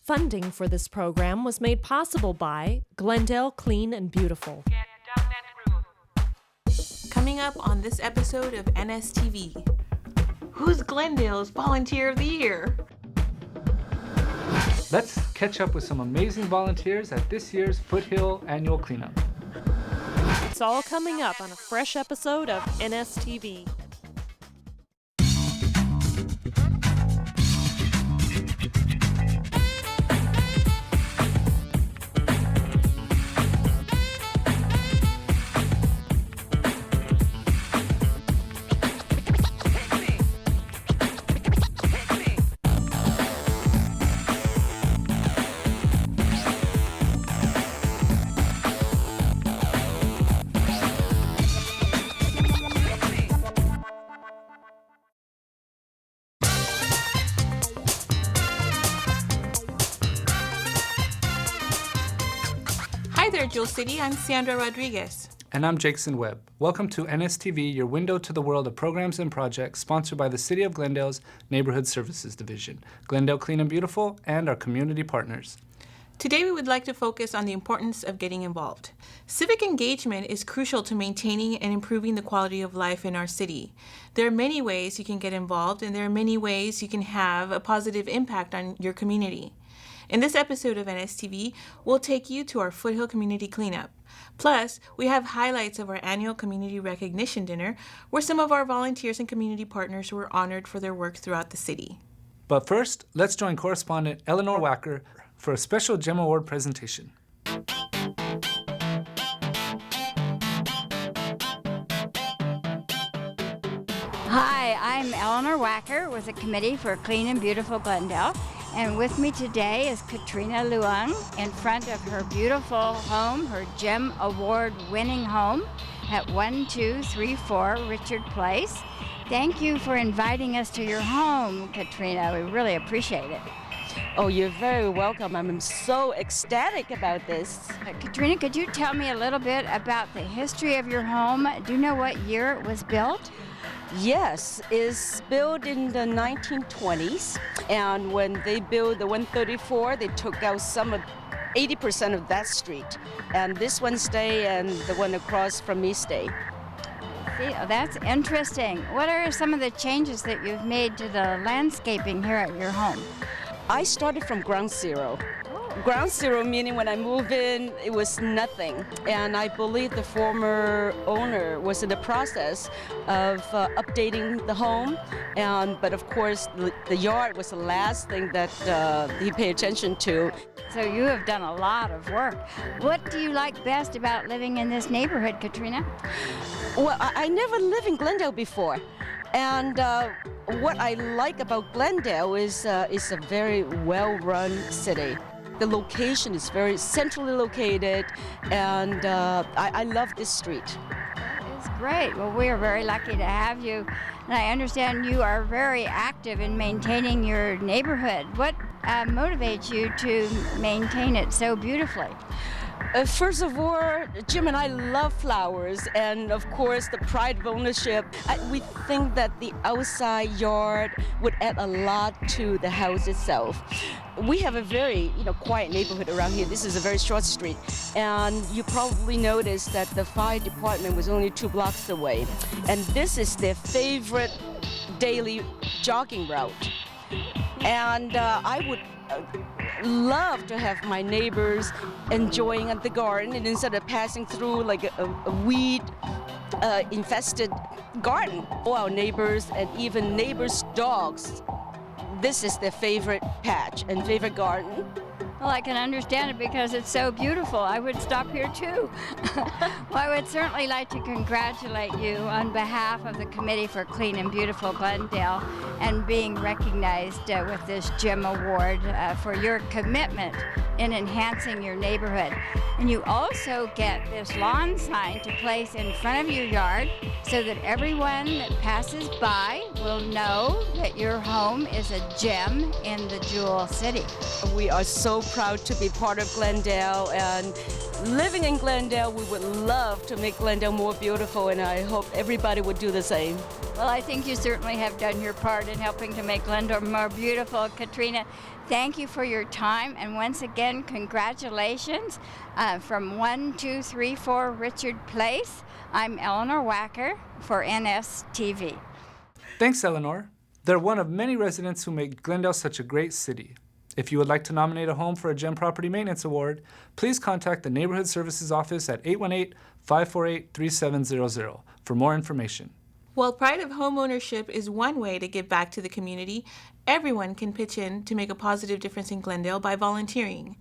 Funding for this program was made possible by Glendale Clean and Beautiful. Coming up on this episode of NSTV, who's Glendale's Volunteer of the Year? Let's catch up with some amazing volunteers at this year's Foothill Annual Cleanup. It's all coming up on a fresh episode of NSTV. Hi there, Jewel City. I'm Sandra Rodriguez. And I'm Jason Webb. Welcome to NSTV, your window to the world of programs and projects sponsored by the City of Glendale's Neighborhood Services Division, Glendale Clean and Beautiful, and our community partners. Today we would like to focus on the importance of getting involved. Civic engagement is crucial to maintaining and improving the quality of life in our city. There are many ways you can get involved, and there are many ways you can have a positive impact on your community. In this episode of NSTV, we'll take you to our Foothill Community Clean Up. Plus, we have highlights of our annual Community Recognition Dinner, where some of our volunteers and community partners were honored for their work throughout the city. But first, let's join correspondent Eleanor Wacker for a special GEM Award presentation. Hi, I'm Eleanor Wacker with the Committee for Clean and Beautiful Glendale. And with me today is Katrina Luong in front of her beautiful home, her GEM Award-winning home at 1234 Richard Place. Thank you for inviting us to your home, Katrina. We really appreciate it. Oh, you're very welcome. I'm so ecstatic about this. Katrina, could you tell me a little bit about the history of your home? Do you know what year it was built? Yes, it's built in the 1920s, and when they built the 134, they took out 80% of that street, and this one stay and the one across from me stay. See, that's interesting. What are some of the changes that you've made to the landscaping here at your home? I started from ground zero. Ground zero meaning when I moved in, it was nothing. And I believe the former owner was in the process of updating the home. But of course, the yard was the last thing that he paid attention to. So you have done a lot of work. What do you like best about living in this neighborhood, Katrina? Well, I never lived in Glendale before. And what I like about Glendale is a very well-run city. The location is very centrally located, and I love this street. It's great. Well, we are very lucky to have you. And I understand you are very active in maintaining your neighborhood. What motivates you to maintain it so beautifully? First of all, Jim and I love flowers, and of course the pride of ownership. We think that the outside yard would add a lot to the house itself. We have a very quiet neighborhood around here. This is a very short street, and you probably noticed that the fire department was only 2 blocks away, and this is their favorite daily jogging route. And I would love to have my neighbors enjoying the garden, and instead of passing through like a weed infested garden. All our neighbors and even neighbors' dogs, this is their favorite patch and favorite garden. Well, I can understand it because it's so beautiful. I would stop here too. Well, I would certainly like to congratulate you on behalf of the Committee for Clean and Beautiful Glendale and being recognized with this GEM Award for your commitment in enhancing your neighborhood. And you also get this lawn sign to place in front of your yard so that everyone that passes by will know that your home is a gem in the Jewel City. We are so proud to be part of Glendale, and living in Glendale, we would love to make Glendale more beautiful, and I hope everybody would do the same. Well, I think you certainly have done your part in helping to make Glendale more beautiful. Katrina, thank you for your time, and once again, congratulations from 1234 Richard Place. I'm Eleanor Wacker for NSTV. Thanks, Eleanor. They're one of many residents who make Glendale such a great city. If you would like to nominate a home for a Gem Property Maintenance Award, please contact the Neighborhood Services Office at 818-548-3700 for more information. While pride of homeownership is one way to give back to the community, everyone can pitch in to make a positive difference in Glendale by volunteering.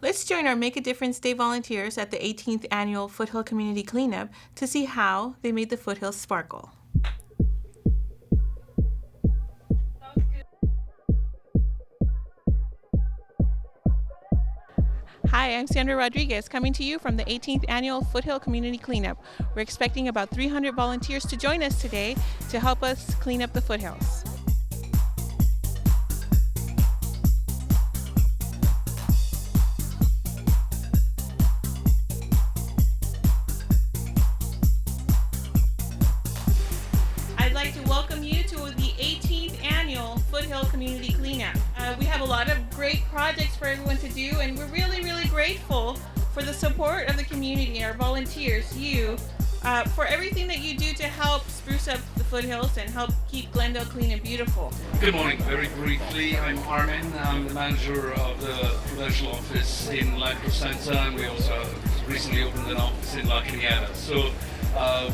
Let's join our Make a Difference Day volunteers at the 18th Annual Foothill Community Clean Up to see how they made the foothills sparkle. Hi, I'm Sandra Rodriguez, coming to you from the 18th Annual Foothill Community Cleanup. We're expecting about 300 volunteers to join us today to help us clean up the foothills. I'd like to welcome you to the 18th Annual Foothill Community Cleanup. We have a lot of great projects for everyone to do, and we're really grateful for the support of the community and our volunteers, you, for everything that you do to help spruce up the foothills and help keep Glendale clean and beautiful. Good morning. Very briefly, I'm Armin. I'm the manager of the provincial office in Lancre Centre, and we also recently opened an office in La Cañada. So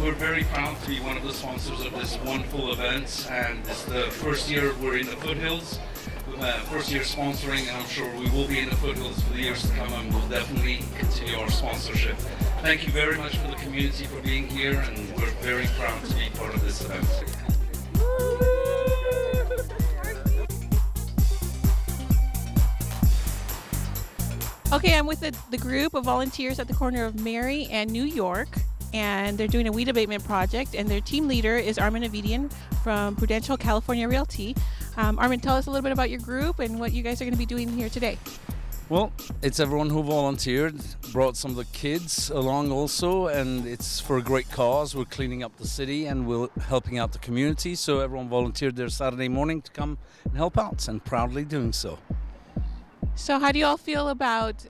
we're very proud to be one of the sponsors of this wonderful event, and it's the first year we're in the foothills. First year sponsoring, and I'm sure we will be in the foothills for the years to come, and we'll definitely continue our sponsorship. Thank you very much for the community for being here, and we're very proud to be part of this event. Okay, I'm with the group of volunteers at the corner of Mary and New York, and they're doing a weed abatement project, and their team leader is Armin Avidian from Prudential California Realty. Armin, tell us a little bit about your group and what you guys are going to be doing here today. Well, it's everyone who volunteered, brought some of the kids along also, and it's for a great cause. We're cleaning up the city and we're helping out the community, so everyone volunteered their Saturday morning to come and help out, and proudly doing so. So how do you all feel about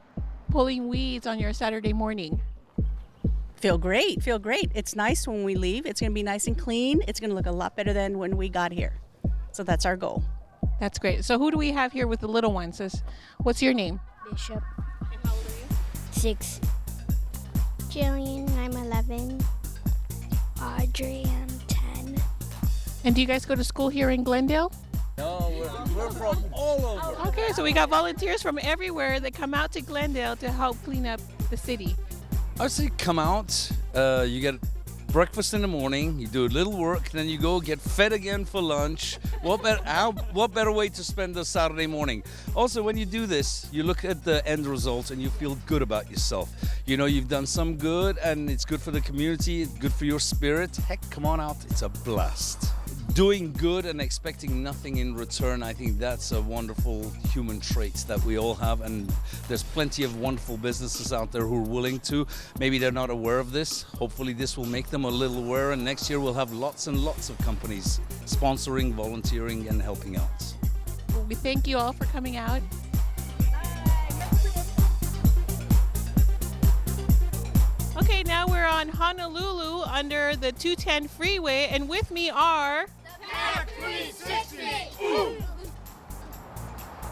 pulling weeds on your Saturday morning? Feel great. It's nice when we leave. It's going to be nice and clean. It's going to look a lot better than when we got here. So that's our goal. That's great. So who do we have here with the little ones? What's your name? Bishop. And how old are you? 6. Jillian, I'm 11. Audrey, I'm 10. And do you guys go to school here in Glendale? No, we're from all over. Okay, so we got volunteers from everywhere that come out to Glendale to help clean up the city. I would say come out, you get breakfast in the morning, you do a little work, then you go get fed again for lunch. What better way to spend a Saturday morning? Also, when you do this, you look at the end result and you feel good about yourself. You know you've done some good, and it's good for the community, it's good for your spirit. Heck, come on out, it's a blast. Doing good and expecting nothing in return, I think that's a wonderful human trait that we all have, and there's plenty of wonderful businesses out there who are willing to. Maybe they're not aware of this. Hopefully this will make them a little aware, and next year we'll have lots and lots of companies sponsoring, volunteering, and helping out. Well, we thank you all for coming out. Okay, now we're on Honolulu under the 210 freeway, and with me are... Pack 360!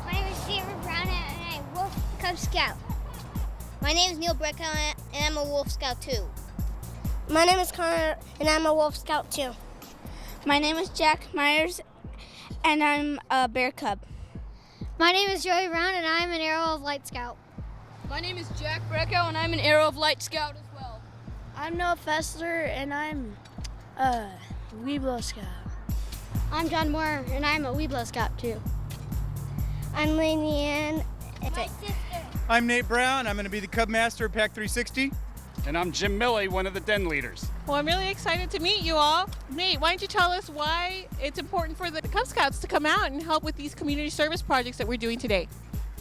My name is Sarah Brown, and I'm a Wolf Cub Scout. My name is Neil Brecka, and I'm a Wolf Scout too. My name is Connor, and I'm a Wolf Scout too. My name is Jack Myers, and I'm a Bear Cub. My name is Joey Brown, and I'm an Arrow of Light Scout. My name is Jack Brecko, and I'm an Arrow of Light Scout as well. I'm Noah Fessler, and I'm a Weeblo Scout. I'm John Moore, and I'm a Weeblo Scout too. I'm Lainey Ann. I'm Nate Brown. I'm going to be the Cub Master of Pack 360. And I'm Jim Milley, one of the den leaders. Well, I'm really excited to meet you all. Nate, why don't you tell us why it's important for the Cub Scouts to come out and help with these community service projects that we're doing today?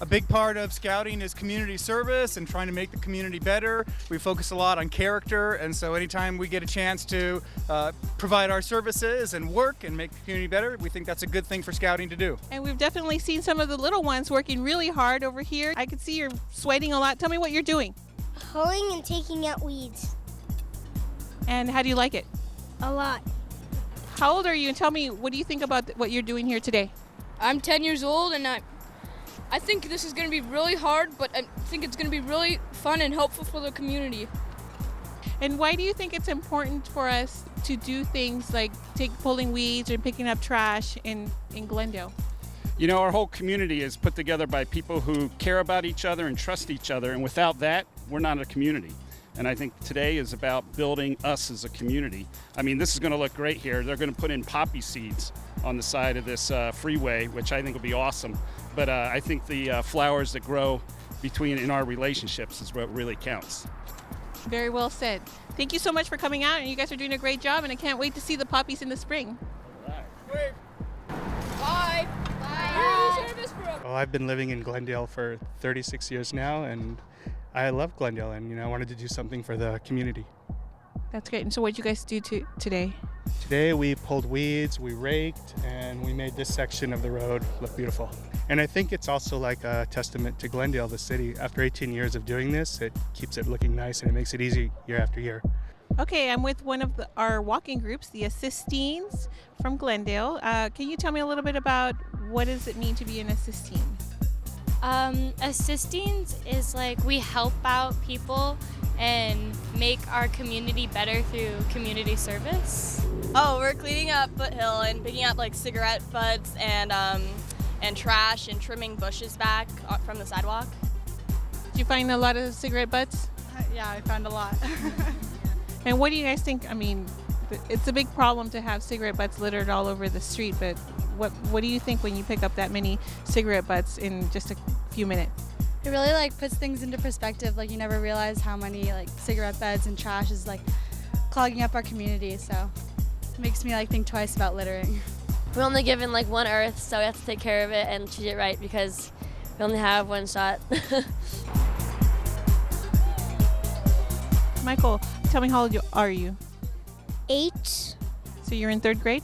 A big part of scouting is community service and trying to make the community better. We focus a lot on character, and so anytime we get a chance to provide our services and work and make the community better, we think that's a good thing for scouting to do. And we've definitely seen some of the little ones working really hard over here. I can see you're sweating a lot. Tell me what you're doing. Pulling and taking out weeds. And how do you like it? A lot. How old are you? And tell me, what do you think about what you're doing here today? I'm 10 years old, and I think this is going to be really hard, but I think it's going to be really fun and helpful for the community. And why do you think it's important for us to do things like pulling weeds or picking up trash in Glendale? You know, our whole community is put together by people who care about each other and trust each other, and without that, we're not a community. And I think today is about building us as a community. I mean, this is going to look great here. They're going to put in poppy seeds on the side of this freeway, which I think will be awesome. But I think the flowers that grow in our relationships is what really counts. Very well said. Thank you so much for coming out, and you guys are doing a great job, and I can't wait to see the poppies in the spring. Bye. Bye. Well, I've been living in Glendale for 36 years now, and I love Glendale, and I wanted to do something for the community. That's great. And so what did you guys do today? Today we pulled weeds, we raked, and we made this section of the road look beautiful. And I think it's also like a testament to Glendale, the city. After 18 years of doing this, it keeps it looking nice and it makes it easy year after year. Okay, I'm with one of our walking groups, the Assistines from Glendale. Can you tell me a little bit about what does it mean to be an Assistine? Assistines is like we help out people and make our community better through community service. Oh, we're cleaning up Foothill and picking up like cigarette butts and trash and trimming bushes back from the sidewalk. Did you find a lot of cigarette butts? Yeah, I found a lot. And what do you guys think? I mean, it's a big problem to have cigarette butts littered all over the street, but what do you think when you pick up that many cigarette butts in just a few minutes? It really puts things into perspective. You never realize how many cigarette beds and trash is clogging up our community. So it makes me think twice about littering. We're only given one Earth, so we have to take care of it and treat it right because we only have one shot. Michael, tell me how old are you? 8. So you're in 3rd grade?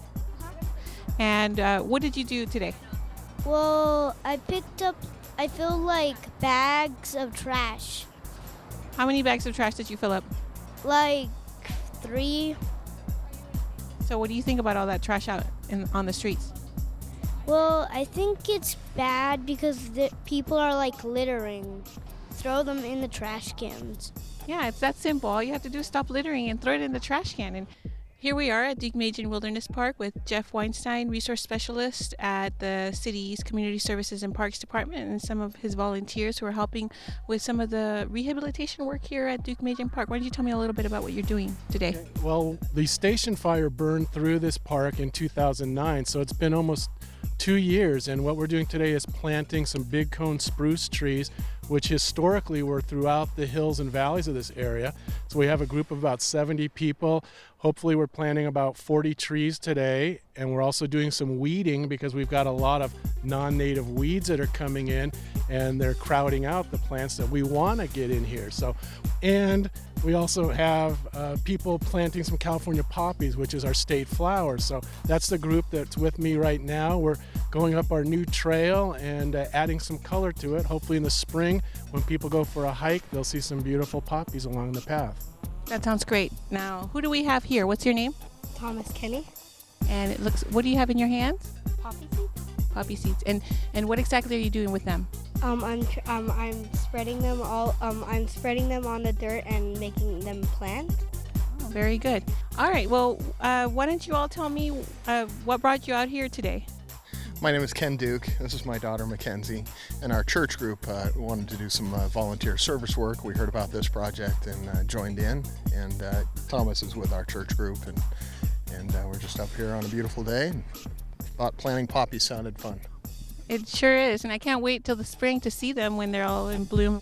And what did you do today? Well, I filled bags of trash. How many bags of trash did you fill up? 3. So what do you think about all that trash out on the streets? Well, I think it's bad because people are littering. Throw them in the trash cans. Yeah, it's that simple. All you have to do is stop littering and throw it in the trash can. And here we are at Duke-Majan Wilderness Park with Jeff Weinstein, Resource Specialist at the city's Community Services and Parks Department, and some of his volunteers who are helping with some of the rehabilitation work here at Duke-Majan Park. Why don't you tell me a little bit about what you're doing today? Okay. Well, the station fire burned through this park in 2009, so it's been almost 2 years, and what we're doing today is planting some big cone spruce trees, which historically were throughout the hills and valleys of this area. So we have a group of about 70 people. Hopefully we're planting about 40 trees today, and we're also doing some weeding because we've got a lot of non-native weeds that are coming in and they're crowding out the plants that we want to get in here. And we also have people planting some California poppies, which is our state flower. So that's the group that's with me right now. We're going up our new trail and adding some color to it. Hopefully in the spring, when people go for a hike, they'll see some beautiful poppies along the path. That sounds great. Now, who do we have here? What's your name? Thomas Kenny. And what do you have in your hands? Poppy seeds. Poppy seeds. And what exactly are you doing with them? I'm spreading them I'm spreading them on the dirt and making them plant. Oh, very good. All right. Well, why don't you all tell me what brought you out here today? My name is Ken Duke. This is my daughter Mackenzie, and our church group wanted to do some volunteer service work. We heard about this project and joined in. And Thomas is with our church group, and we're just up here on a beautiful day. And thought planting poppies sounded fun. It sure is, and I can't wait till the spring to see them when they're all in bloom.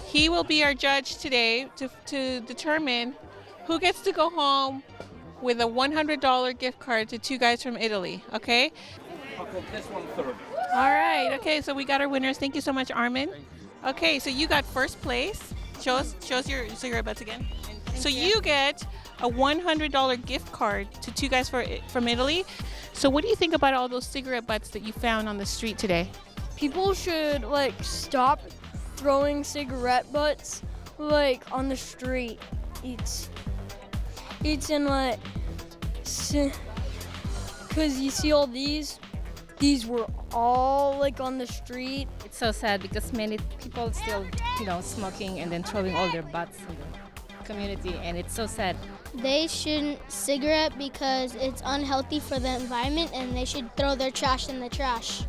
He will be our judge today to determine who gets to go home with a $100 gift card to two guys from Italy, okay? Okay, this one third. All right, okay, so we got our winners. Thank you so much, Armin. Okay, so you got first place. Show us your cigarette butts again. So you get a $100 gift card to two guys from Italy. So what do you think about all those cigarette butts that you found on the street today? People should stop throwing cigarette butts on the street. It's in because you see all these were all on the street. It's so sad because many people still, smoking and then throwing all their butts in the community, and it's so sad. They shouldn't cigarette because it's unhealthy for the environment, and they should throw their trash in the trash.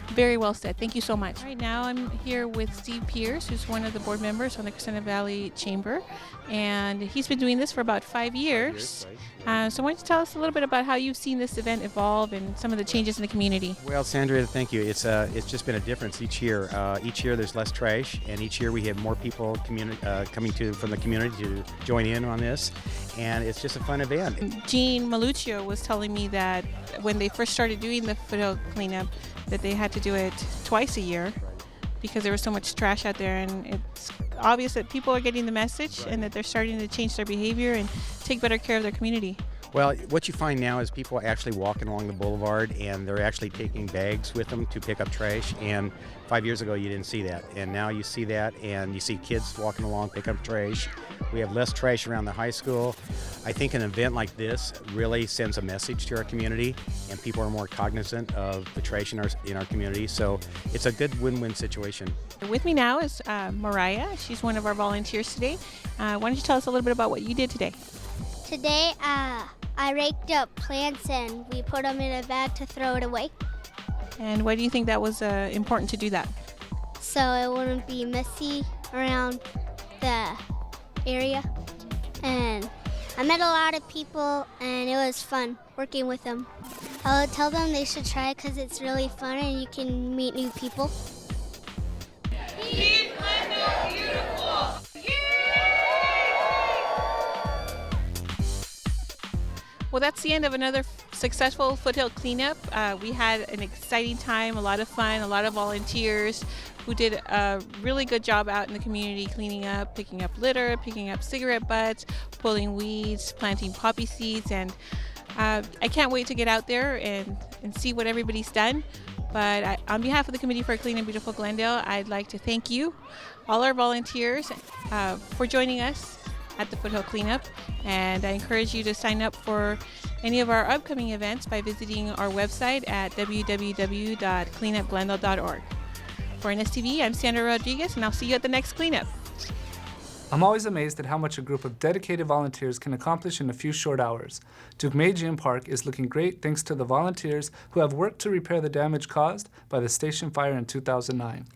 Very well said. Thank you so much. Right now I'm here with Steve Pierce, who's one of the board members on the Crescenta Valley Chamber, and he's been doing this for about 5 years. So why don't you tell us a little bit about how you've seen this event evolve and some of the changes in the community? Well, Sandra, thank you. It's just been a difference each year. Each year there's less trash, and each year we have more people coming from the community to join in on this, and it's just a fun event. Jean Maluccio was telling me that when they first started doing the Foothill cleanup, that they had to do it twice a year because there was so much trash out there, and it's obvious that people are getting the message and that they're starting to change their behavior and take better care of their community. Well, what you find now is people actually walking along the boulevard, and they're actually taking bags with them to pick up trash. And 5 years ago, you didn't see that, and now you see that, and you see kids walking along, pick up trash. We have less trash around the high school. I think an event like this really sends a message to our community, and people are more cognizant of the trash in our community. So it's a good win-win situation. With me now is Mariah. She's one of our volunteers today. Why don't you tell us a little bit about what you did today? Today, I raked up plants and we put them in a bag to throw it away. And why do you think that was important to do that? So it wouldn't be messy around the area. And I met a lot of people and it was fun working with them. I would tell them they should try it because it's really fun and you can meet new people. Keep Glendale beautiful! Well, that's the end of another successful Foothill cleanup. We had an exciting time, a lot of fun, a lot of volunteers who did a really good job out in the community cleaning up, picking up litter, picking up cigarette butts, pulling weeds, planting poppy seeds, and I can't wait to get out there and see what everybody's done. But on behalf of the Committee for Clean and Beautiful Glendale, I'd like to thank you, all our volunteers, for joining us at the Foothill Cleanup, and I encourage you to sign up for any of our upcoming events by visiting our website at www.cleanupglendale.org. For NSTV, I'm Sandra Rodriguez, and I'll see you at the next cleanup. I'm always amazed at how much a group of dedicated volunteers can accomplish in a few short hours. Duke May Gym Park is looking great thanks to the volunteers who have worked to repair the damage caused by the station fire in 2009.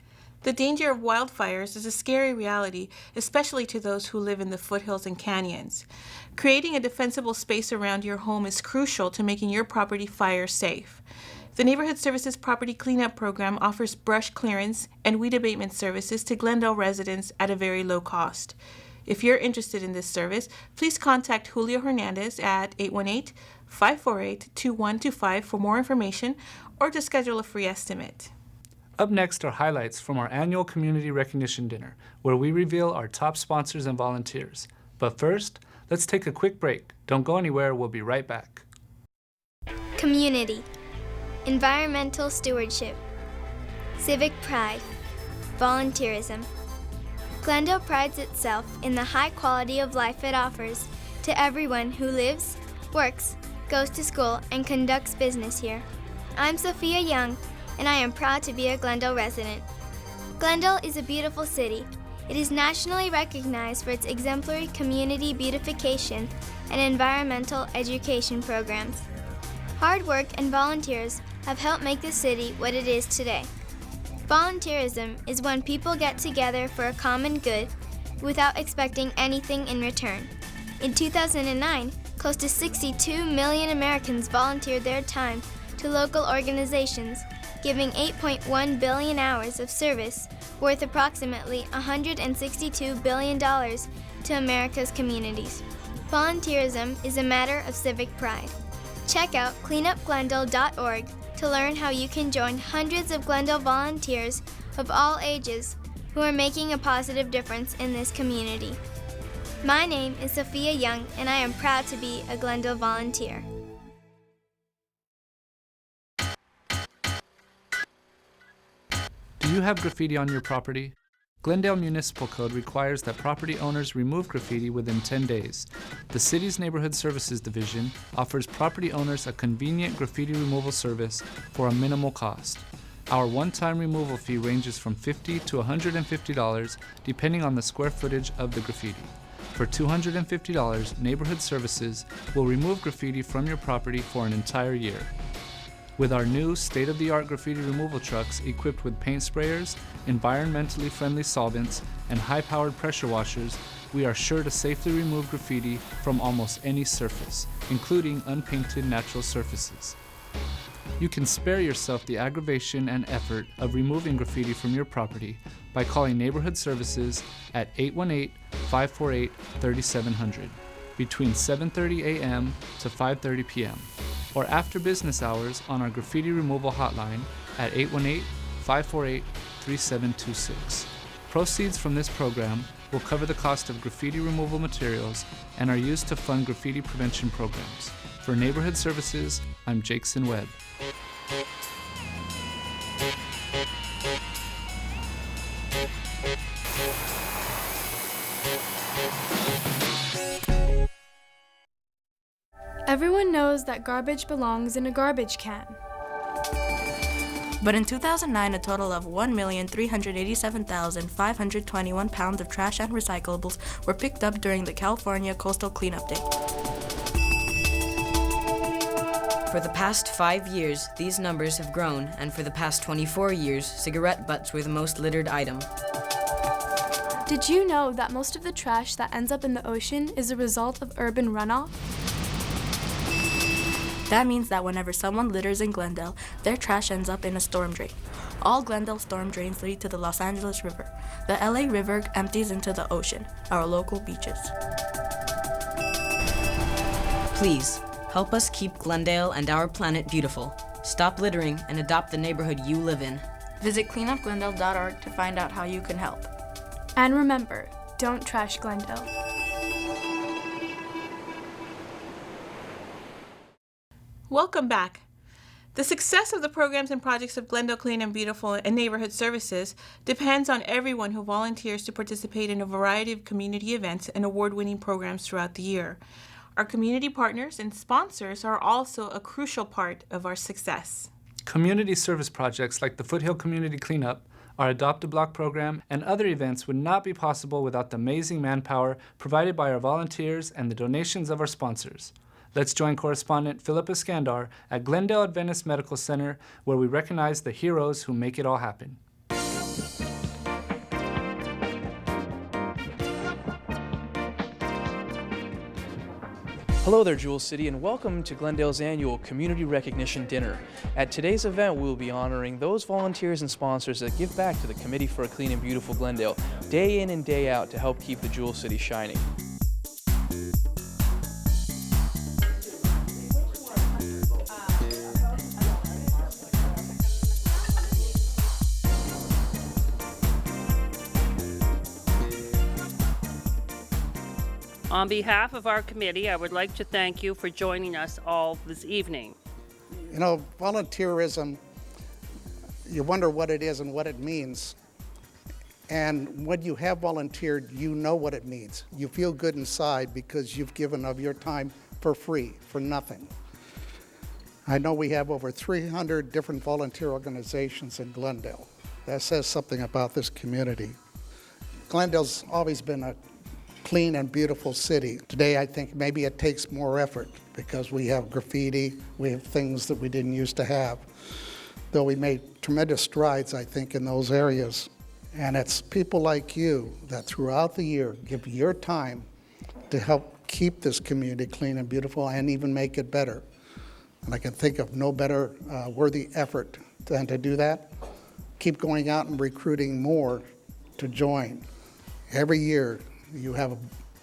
The danger of wildfires is a scary reality, especially to those who live in the foothills and canyons. Creating a defensible space around your home is crucial to making your property fire safe. The Neighborhood Services Property Cleanup Program offers brush clearance and weed abatement services to Glendale residents at a very low cost. If you're interested in this service, please contact Julio Hernandez at 818-548-2125 for more information or to schedule a free estimate. Up next are highlights from our annual Community Recognition Dinner, where we reveal our top sponsors and volunteers. But first, let's take a quick break. Don't go anywhere, we'll be right back. Community, environmental stewardship, civic pride, volunteerism. Glendale prides itself in the high quality of life it offers to everyone who lives, works, goes to school, and conducts business here. I'm Sophia Young, and I am proud to be a Glendale resident. Glendale is a beautiful city. It is nationally recognized for its exemplary community beautification and environmental education programs. Hard work and volunteers have helped make the city what it is today. Volunteerism is when people get together for a common good without expecting anything in return. In 2009, close to 62 million Americans volunteered their time to local organizations, giving 8.1 billion hours of service worth approximately $162 billion to America's communities. Volunteerism is a matter of civic pride. Check out cleanupglendale.org to learn how you can join hundreds of Glendale volunteers of all ages who are making a positive difference in this community. My name is Sophia Young, and I am proud to be a Glendale volunteer. Do you have graffiti on your property? Glendale Municipal Code requires that property owners remove graffiti within 10 days. The city's Neighborhood Services Division offers property owners a convenient graffiti removal service for a minimal cost. Our one-time removal fee ranges from $50 to $150 depending on the square footage of the graffiti. For $250, Neighborhood Services will remove graffiti from your property for an entire year. With our new state-of-the-art graffiti removal trucks equipped with paint sprayers, environmentally friendly solvents, and high-powered pressure washers, we are sure to safely remove graffiti from almost any surface, including unpainted natural surfaces. You can spare yourself the aggravation and effort of removing graffiti from your property by calling Neighborhood Services at 818-548-3700 between 7:30 a.m. to 5:30 p.m. or after business hours on our graffiti removal hotline at 818-548-3726. Proceeds from this program will cover the cost of graffiti removal materials and are used to fund graffiti prevention programs. For Neighborhood Services, I'm Jakeson Webb. Everyone knows that garbage belongs in a garbage can. But in 2009, a total of 1,387,521 pounds of trash and recyclables were picked up during the California Coastal Cleanup Day. For the past 5 years, these numbers have grown, and for the past 24 years, cigarette butts were the most littered item. Did you know that most of the trash that ends up in the ocean is a result of urban runoff? That means that whenever someone litters in Glendale, their trash ends up in a storm drain. All Glendale storm drains lead to the Los Angeles River. The LA River empties into the ocean, our local beaches. Please, help us keep Glendale and our planet beautiful. Stop littering and adopt the neighborhood you live in. Visit cleanupglendale.org to find out how you can help. And remember, don't trash Glendale. Welcome back. The success of the programs and projects of Glendale Clean and Beautiful and Neighborhood Services depends on everyone who volunteers to participate in a variety of community events and award-winning programs throughout the year. Our community partners and sponsors are also a crucial part of our success. Community service projects like the Foothill Community Clean Up, our Adopt a Block program, and other events would not be possible without the amazing manpower provided by our volunteers and the donations of our sponsors. Let's join correspondent Philip Iskandar at Glendale Adventist Medical Center, where we recognize the heroes who make it all happen. Hello there, Jewel City, and welcome to Glendale's annual Community Recognition Dinner. At today's event, we will be honoring those volunteers and sponsors that give back to the Committee for a Clean and Beautiful Glendale, day in and day out, to help keep the Jewel City shining. On behalf of our committee, I would like to thank you for joining us all this evening. You know, volunteerism, you wonder what it is and what it means. And when you have volunteered, you know what it means. You feel good inside because you've given of your time for free, for nothing. I know we have over 300 different volunteer organizations in Glendale. That says something about this community. Glendale's always been a clean and beautiful city. Today, I think maybe it takes more effort because we have graffiti, we have things that we didn't used to have. Though we made tremendous strides, I think, in those areas. And it's people like you that throughout the year give your time to help keep this community clean and beautiful and even make it better. And I can think of no better worthy effort than to do that. keep going out and recruiting more to join. Every year, you have a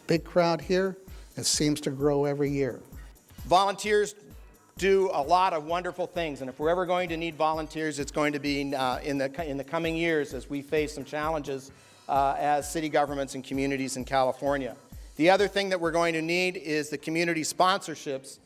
big crowd here. It seems to grow every year. Volunteers do a lot of wonderful things, and if we're ever going to need volunteers, it's going to be in the coming years as we face some challenges as city governments and communities in California. The other thing that we're going to need is the community sponsorships